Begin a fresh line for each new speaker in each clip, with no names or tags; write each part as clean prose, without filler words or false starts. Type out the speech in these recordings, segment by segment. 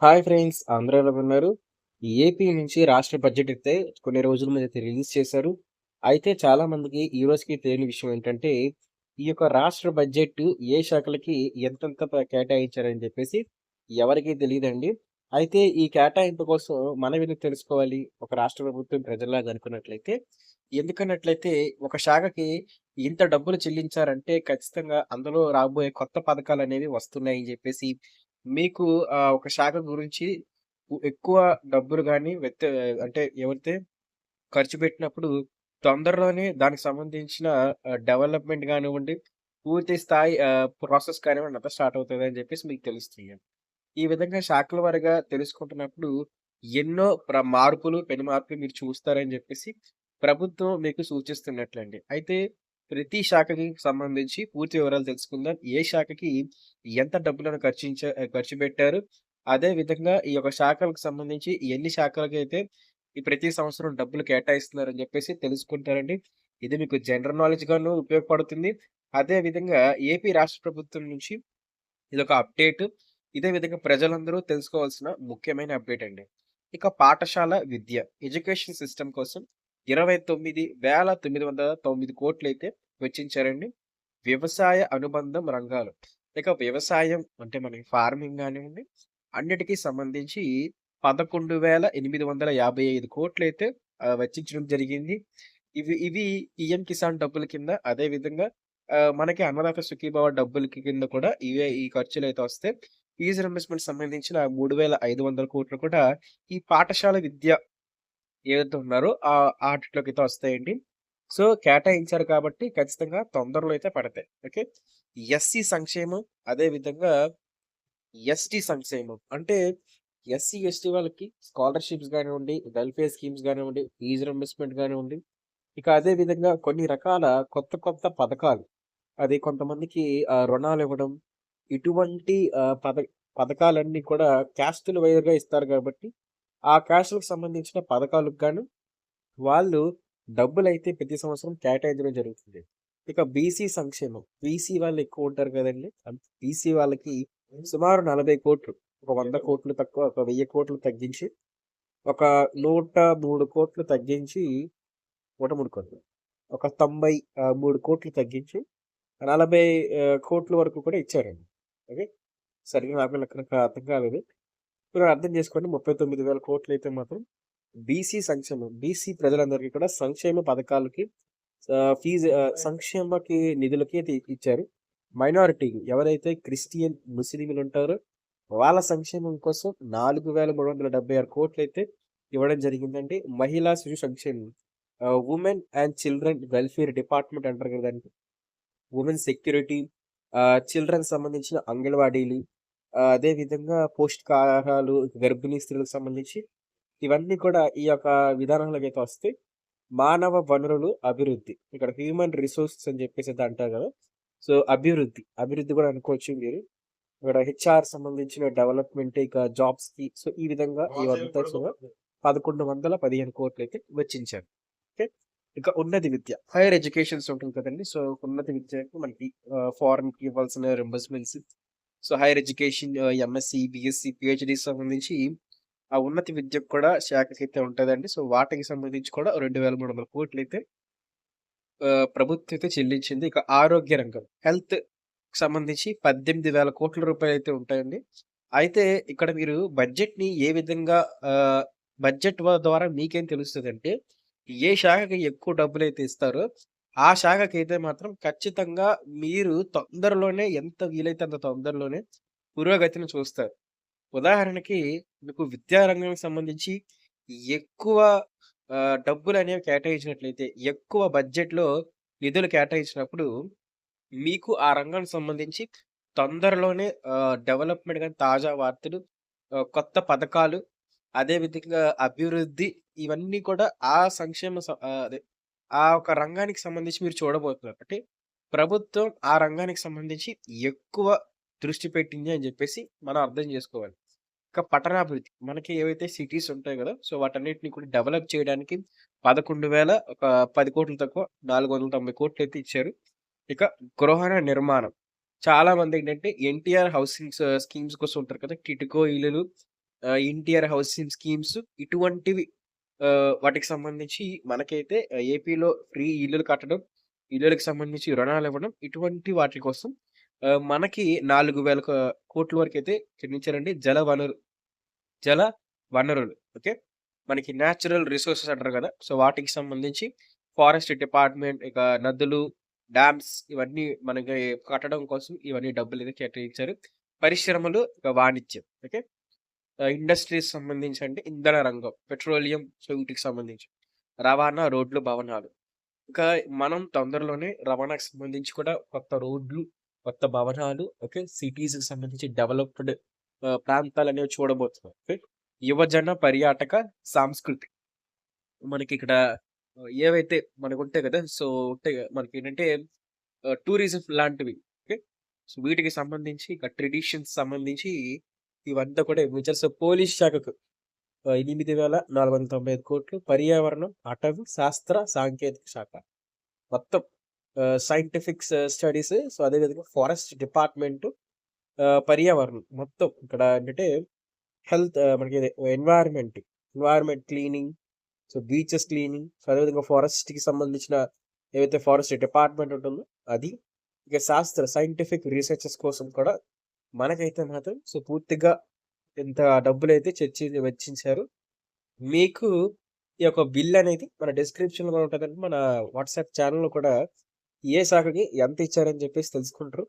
Hi friends! అందరూ ఎలా ఉన్నారు? ఏపీ నుంచి రాష్ట్ర బడ్జెట్ అయితే కొన్ని రోజుల ముందైతే రిలీజ్ చేశారు. అయితే చాలా మందికి ఈ రోజుకి తెలియని విషయం ఏంటంటే, ఈ యొక్క రాష్ట్ర బడ్జెట్ ఏ శాఖలకి ఎంతెంత కేటాయించారని చెప్పేసి ఎవరికీ తెలీదండి. అయితే ఈ కేటాయింపు కోసం మనం ఎందుకు తెలుసుకోవాలి? ఒక రాష్ట్ర ప్రభుత్వం ప్రజల్లాగా అనుకున్నట్లయితే, ఎందుకన్నట్లయితే ఒక శాఖకి ఇంత డబ్బులు చెల్లించారంటే ఖచ్చితంగా అందులో రాబోయే కొత్త పథకాలనేవి వస్తున్నాయని చెప్పేసి మీకు ఒక శాఖ గురించి ఎక్కువ డబ్బులు గాని అంటే ఎవరైతే ఖర్చు పెట్టినప్పుడు తొందరలోనే దానికి సంబంధించిన డెవలప్‌మెంట్ గానివ్వండి, పూర్తి స్థాయి ప్రాసెస్ కానివ్వండి అంతా స్టార్ట్ అవుతదని చెప్పేసి మీకు తెలుస్తుంది. ఈ విధంగా శాఖల వారీగా తెలుసుకుంటున్నప్పుడు ఎన్నో మార్పులు, పెను మార్పులు మీరు చూస్తారని చెప్పేసి ప్రభుత్వం మీకు సూచిస్తున్నట్లండి. అయితే ప్రతి శాఖకి సంబంధించి పూర్తి వివరాలు తెలుసుకుందాం. ఏ శాఖకి ఎంత డబ్బులను ఖర్చు పెట్టారు? అదే విధంగా ఈ యొక్క శాఖలకు సంబంధించి ఎన్ని శాఖలకైతే ఈ ప్రతి సంవత్సరం డబ్బులు కేటాయిస్తున్నారని చెప్పేసి తెలుసుకుంటారండి. ఇది మీకు జనరల్ నాలెడ్జ్ గాను ఉపయోగపడుతుంది. అదే విధంగా ఏపీ రాష్ట్ర ప్రభుత్వం నుంచి ఇదొక అప్డేట్. ఇదే విధంగా ప్రజలందరూ తెలుసుకోవాల్సిన ముఖ్యమైన అప్డేట్ అండి. ఇక పాఠశాల విద్య, ఎడ్యుకేషన్ సిస్టమ్ కోసం 29,909 కోట్లయితే వెచ్చించారండి. వ్యవసాయ అనుబంధం రంగాలు. ఇక వ్యవసాయం అంటే మనకి ఫార్మింగ్ గానివ్వండి, అన్నిటికి సంబంధించి 11,855 కోట్లయితే వెచ్చించడం జరిగింది. ఇవి ఇవి పీఎం కిసాన్ డబ్బుల కింద అదే విధంగా మనకి అన్నదాత సుఖీభవ డబ్బులకి కింద కూడా ఈ ఖర్చులైతే వస్తాయి. ఫీజ్ రీయింబర్స్‌మెంట్ సంబంధించిన 3,500 కోట్లు కూడా ఈ పాఠశాల విద్య ఏదైతే ఉన్నారో ఆటిట్లోకైతే వస్తాయండి. సో, కేటాయించారు కాబట్టి ఖచ్చితంగా తొందరలో అయితే పడతాయి. ఓకే. ఎస్సీ సంక్షేమం, అదే విధంగా ఎస్టీ సంక్షేమం. అంటే ఎస్సీ, ఎస్టీ వాళ్ళకి స్కాలర్‌షిప్స్ గానివ్వండి, వెల్‌ఫేర్ స్కీమ్స్ గానివ్వండి, ఫీజ్ రీయింబర్స్‌మెంట్ గానివ్వండి, ఇక అదే విధంగా కొన్ని రకాల కొత్త కొత్త పథకాలు. అది కొంతమందికి రుణాలివ్వడం, ఇటువంటి పథకాలన్నీ కూడా క్యాస్టుల వైస్‌గా ఇస్తారు గాబట్టి, ఆ క్యాస్ట్‌లకు సంబంధించిన పథకాలకు గాను వాళ్ళు డబ్బులైతే ప్రతి సంవత్సరం కేటాయించడం జరుగుతుంది. ఇక బీసీ సంక్షేమం. బీసీ వాళ్ళు ఎక్కువుంటారు గదండీ! బీసీ వాళ్ళకి సుమారు 40,00,00,000 ఒక 100,00,00,000 తక్కువ, ఒక 1000,00,00,000 తగ్గించి, ఒక 103,00,00,000 తగ్గించి 103,00,00,000 ఒక 93,00,00,000 తగ్గించి 40,00,00,000 వరకు కూడా ఇచ్చారండి. ఓకే. సరిగ్గా నాకు లెక్క అర్థం కాలేదు. మీరు అర్థం చేసుకోండి 39,000,00,00,000 అయితే మాత్రం బీసీ సంక్షేమం. బీసీ ప్రజలందరికీ కూడా సంక్షేమ పథకాలకి సంక్షేమకి నిధులకి ఇచ్చారు. మైనారిటీ ఎవరైతే క్రిస్టియన్, ముస్లింలుంటారో వాళ్ళ సంక్షేమం కోసం 4,376 కోట్లయితే ఇవ్వడం జరిగిందండి. మహిళా శిశు సంక్షేమం, women and children welfare department అంటారు కదా దాన్ని. వుమెన్ సెక్యూరిటీ, చిల్డ్రన్‌కి సంబంధించిన అంగన్‌వాడీలు, అదే విధంగా పౌష్టికాహారాలు, గర్భిణీ స్త్రీలకు సంబంధించి ఇవన్నీ కూడా ఈ యొక్క విధానంలోకైతే వస్తాయి. మానవ వనరులు అభివృద్ధి. ఇక్కడ హ్యూమన్ రిసోర్సెస్ అని చెప్పేసి అంటారు కదా! సో, అభివృద్ధి కూడా అనుకోవచ్చు మీరు. ఇక్కడ హెచ్ఆర్ సంబంధించిన డెవలప్‌మెంట్, ఇక జాబ్స్‌కి సో, ఈ విధంగా ఇవంతా కూడా 1,115 కోట్లయితే వెచ్చించారు. ఓకే. ఇక ఉన్నత విద్య. హైయర్ ఎడ్యుకేషన్స్ ఉంటుంది కదండీ! సో, ఉన్నత విద్యకు మనకి ఫారెన్‌కి ఇవ్వాల్సిన reimbursements. So, higher education MSc, BSc, పీహెచ్‌డీకి సంబంధించి ఆ ఉన్నత విద్యకు కూడా శాఖకైతే ఉంటదండి. సో, వాటికి సంబంధించి కూడా 2,300 కోట్లయితే ప్రభుత్వం అయితే చెల్లించింది. ఇక ఆరోగ్య రంగం, హెల్త్‌కి సంబంధించి 18,000 కోట్ల రూపాయలైతే ఉంటాయండి. అయితే ఇక్కడ మీరు బడ్జెట్‌ని ఏ విధంగా ద్వారా మీకేం తెలుస్తదంటే, ఏ శాఖకి ఎక్కువ డబ్బులైతే ఇస్తారో, ఆ శాఖకైతే మాత్రం ఖచ్చితంగా మీరు తొందరలోనే ఎంత వీలైతే అంత తొందరలోనే పురోగతిని చూస్తారు. ఉదాహరణకి మీకు విద్యా రంగానికి సంబంధించి ఎక్కువ డబ్బులనేవి కేటాయించినట్లయితే, ఎక్కువ బడ్జెట్‌లో నిధులు కేటాయించినప్పుడు, మీకు ఆ రంగానికి సంబంధించి తొందరలోనే డెవలప్‌మెంట్ గాని, తాజా వార్తలు, కొత్త పథకాలు, అదే విధంగా అభివృద్ధి ఇవన్నీ కూడా ఆ సంక్షేమ అదే ఆ ఒక రంగానికి సంబంధించి మీరు చూడబోతున్నారు. అంటే ప్రభుత్వం ఆ రంగానికి సంబంధించి ఎక్కువ దృష్టి పెట్టింది అని జెప్పేసి మనం అర్థం జేసుకోవాలి. ఇక పట్టణాభివృద్ధి. మనకి ఏవైతే సిటీస్ ఉంటాయి గదా! సో, వాటన్నిటిని కూడా డెవలప్ చేయడానికి 11,000 ఒక 10,00,00,000 తక్కువ 490,00,00,000 అయితే ఇచ్చారు. ఇక గృహ నిర్మాణం. చాలా మందేంటంటే ఎన్టీఆర్ హౌసింగ్స్ స్కీమ్స్ కోసం ఉంటారు కదా! టిట్కో ఇల్లులు, ఎన్టీఆర్ హౌసింగ్ స్కీమ్స్ ఇటువంటివి వాటికి సంబంధించి మనకైతే ఏపీలో ఫ్రీ ఇల్లులు కట్టడం, ఇల్లులకి సంబంధించి రుణాలివ్వడం ఇటువంటి వాటి కోసం మనకి 4,000 కోట్ల వరకైతే చెల్లించారండి. జల వనరులు. ఓకే. మనకి నేచురల్ రిసోర్సెస్ అంటారు కదా! సో, వాటికి సంబంధించి ఫారెస్ట్ డిపార్ట్‌మెంట్, ఇక నదులు, డ్యామ్స్ ఇవన్నీ మనకి కట్టడం కోసం ఇవన్నీ డబ్బులైతే కేటాయించారు. పరిశ్రమలు, ఇక వాణిజ్యం. ఓకే. ఇండస్ట్రీస్ సంబంధించి అంటే ఇంధన రంగం, పెట్రోలియం, సో వీటికి సంబంధించి. రవాణా, రోడ్లు, భవనాలు. ఇంకా మనం తొందరలోనే రవాణాకు సంబంధించి కూడా కొత్త రోడ్లు, కొత్త భవనాలు, ఓకే. సిటీస్‌కి సంబంధించి డెవలప్డ్ ప్రాంతాలనేవి చూడబోతున్నాం. ఓకే. యువజన పర్యాటక సాంస్కృతి. మనకిక్కడ ఏవైతే మనకుంటాయి కదా! సో, ఉంటాయి మనకేంటంటే టూరిజం లాంటివి. ఓకే. సో, వీటికి సంబంధించి ఇక ట్రెడిషన్స్ సంబంధించి ఇవంతా కూడా ఇచ్చారు. సో, పోలీస్ శాఖకు 8,495,00,00,000. పర్యావరణం, అటవీ, శాస్త్ర, సాంకేతిక శాఖ. మొత్తం సైంటిఫిక్ స్టడీస్. సో, అదేవిధంగా ఫారెస్ట్ డిపార్ట్‌మెంటు, పర్యావరణం మొత్తం ఇక్కడ ఏంటంటే హెల్త్, మనకి environment cleaning, so, beaches cleaning, so, అదేవిధంగా ఫారెస్ట్‌కి సంబంధించిన ఏవైతే ఫారెస్ట్ డిపార్ట్‌మెంట్ ఉంటుందో అది. ఇక సైంటిఫిక్ రిసర్చెస్ కోసం కూడా మనకైతే మాత్రం సో, పూర్తిగా ఇంత డబ్బులైతే వెచ్చించారు. మీకు ఈ యొక్క బిల్ అనేది మన డిస్క్రిప్షన్‌లో కూడా ఉంటదండి. మన వాట్సాప్ ఛానెల్‌లో కూడా ఏ శాఖకి ఎంత ఇచ్చారని చెప్పేసి తెలుసుకుంటారు.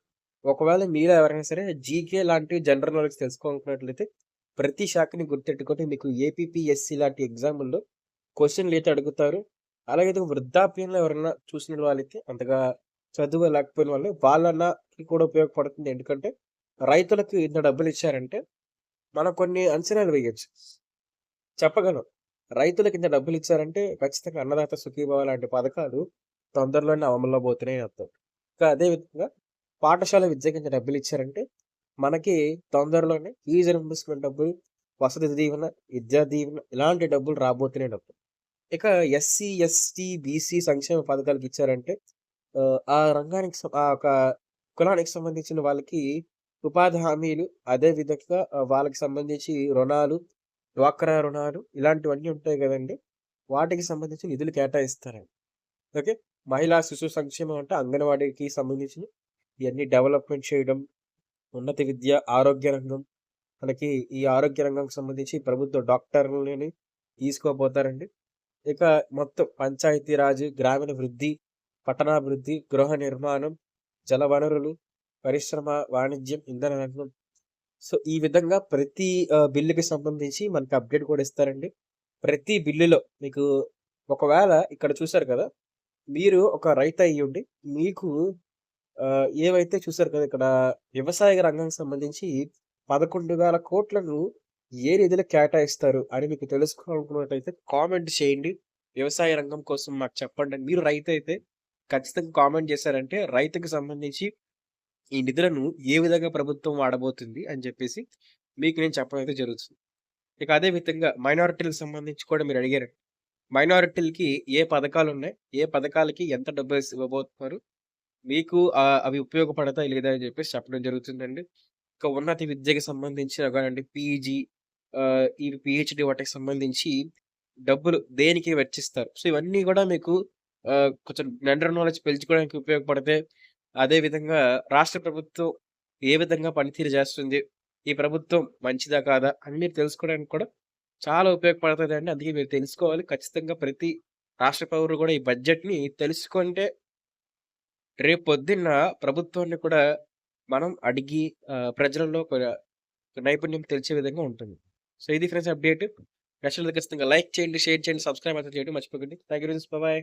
ఒకవేళ మీలో ఎవరైనా సరే జీకే లాంటి జనరల్ నాలెడ్జ్ తెలుసుకోవాలనుకున్నట్లయితే ప్రతి శాఖని గుర్తెట్టుకొని మీకు ఏపీపీఎస్సీ లాంటి ఎగ్జాముల్లో క్వెషన్‌లైతే అడుగుతారు. అలాగే వృద్ధాప్యంలో ఎవరైనా చూసిన వాళ్ళైతే అంతగా చదువు లేకపోయిన వాళ్ళకి కూడా ఉపయోగపడుతుంది. ఎందుకంటే రైతులకు ఇంత డబ్బులిచ్చారంటే మనం కొన్ని అంచనాలు వేయొచ్చు. చెప్పగలం. రైతులకి ఇంత డబ్బులిచ్చారంటే ఖచ్చితంగా అన్నదాత సుఖీభవ లాంటి పథకాలు తొందరలోనే అమల్లో పోతున్నాయి అని అర్థం. ఇంకా అదే విధంగా పాఠశాల విద్యకి ఇంత డబ్బులిచ్చారంటే మనకి తొందరలోనే ఫీజు రీయింబర్స్‌మెంట్ డబ్బులు, వసతి దీవెన, విద్యా దీవెన ఇలాంటి డబ్బులు రాబోతున్నాయి డబ్బులు. ఇక ఎస్సీ, ఎస్టీ, బీసీ సంక్షేమ పథకాలకి ఇచ్చారంటే ఆ రంగానికి ఆ ఒక కులానికి సంబంధించిన వాళ్ళకి ఉపాధి హామీలు, అదే విధంగా వాళ్ళకి సంబంధించి రుణాలు, డ్వాక్రా రుణాలు ఇలాంటివన్నీ ఉంటాయి గదండీ! వాటికి సంబంధించి నిధులు కేటాయిస్తారండి. ఓకే. మహిళా శిశు సంక్షేమం అంటే అంగన్వాడీకి సంబంధించి ఇయన్నీ డెవలప్‌మెంట్ చేయడం, ఉన్నత విద్య, ఆరోగ్య రంగం. మనకి ఈ ఆరోగ్య రంగంకి సంబంధించి ప్రభుత్వ డాక్టర్లని తీసుకోబోతారండి. ఇక మొత్తం పంచాయతీరాజ్, గ్రామీణ వృద్ధి, పట్టణాభివృద్ధి, గృహ నిర్మాణం, జలవనరులు, పరిశ్రమ, వాణిజ్యం, ఇంధన రంగం. సో, ఈ విధంగా ప్రతి బిల్లుకి సంబంధించి మనకి అప్డేట్ కూడా ఇస్తారండి. ప్రతి బిల్లులో మీకు ఒకవేళ ఇక్కడ చూసారు కదా! మీరు ఒక రైతయ్యుండి మీకు ఏవైతే చూసారు కదా! ఇక్కడ వ్యవసాయ రంగానికి సంబంధించి 11,000,00,00,000 ఏ నిధులకు కేటాయిస్తారు అని మీకు తెలుసుకోవాలనుకున్నట్టయితే కామెంట్ చేయండి. వ్యవసాయ రంగం కోసం మాకు చెప్పండి. మీరు రైతైతే ఖచ్చితంగా కామెంట్ చేశారంటే రైతుకి సంబంధించి ఈ నిధులను ఏ విధంగా ప్రభుత్వం వాడబోతుంది అని చెప్పేసి మీకు నేను చెప్పడం అయితే జరుగుతుంది. ఇక అదే విధంగా మైనారిటీలకు సంబంధించి కూడా మీరు అడిగారు. మైనారిటీలకి ఏ పథకాలున్నాయి? ఏ పథకాలకి ఎంత డబ్బులు ఇవ్వబోతున్నారు? మీకు అవి ఉపయోగపడతాయి లేదా అని చెప్పేసి చెప్పడం జరుగుతుందండి. ఇక ఉన్నత విద్యకి సంబంధించి కానివ్వండి, పీజీ, ఈ పీహెచ్‌డీ వాటికి సంబంధించి డబ్బులు దేనికి వెచ్చిస్తారు. సో, ఇవన్నీ గూడా మీకు కొంచెం జనరల్ నాలెడ్జ్ పెంచుకోవడానికి ఉపయోగపడతాయి. అదే విధంగా రాష్ట్ర ప్రభుత్వం ఏ విధంగా పనితీరు చేస్తుంది? ఈ ప్రభుత్వం మంచిదా? కాదా? అని మీరు తెలుసుకోవడానికి కూడా చాలా ఉపయోగపడతదండి. అందుకే మీరు తెలుసుకోవాలి. ఖచ్చితంగా ప్రతి రాష్ట్ర పౌరుడు కూడా ఈ బడ్జెట్‌ని తెలుసుకుంటే రేపొద్దున్న ప్రభుత్వాన్ని కూడా మనం అడిగి ప్రజలలో ఒక నైపుణ్యం తెలిసే విధంగా ఉంటుంది. సో, ఇది ఫ్రెండ్స్ అప్డేట్. నచ్చినట్లయితే ఖచ్చితంగా లైక్ చేయండి, షేర్ చేయండి, సబ్స్క్రైబ్ అయితే చేయడం మర్చిపోకండి. Thank you friends. బాయ్.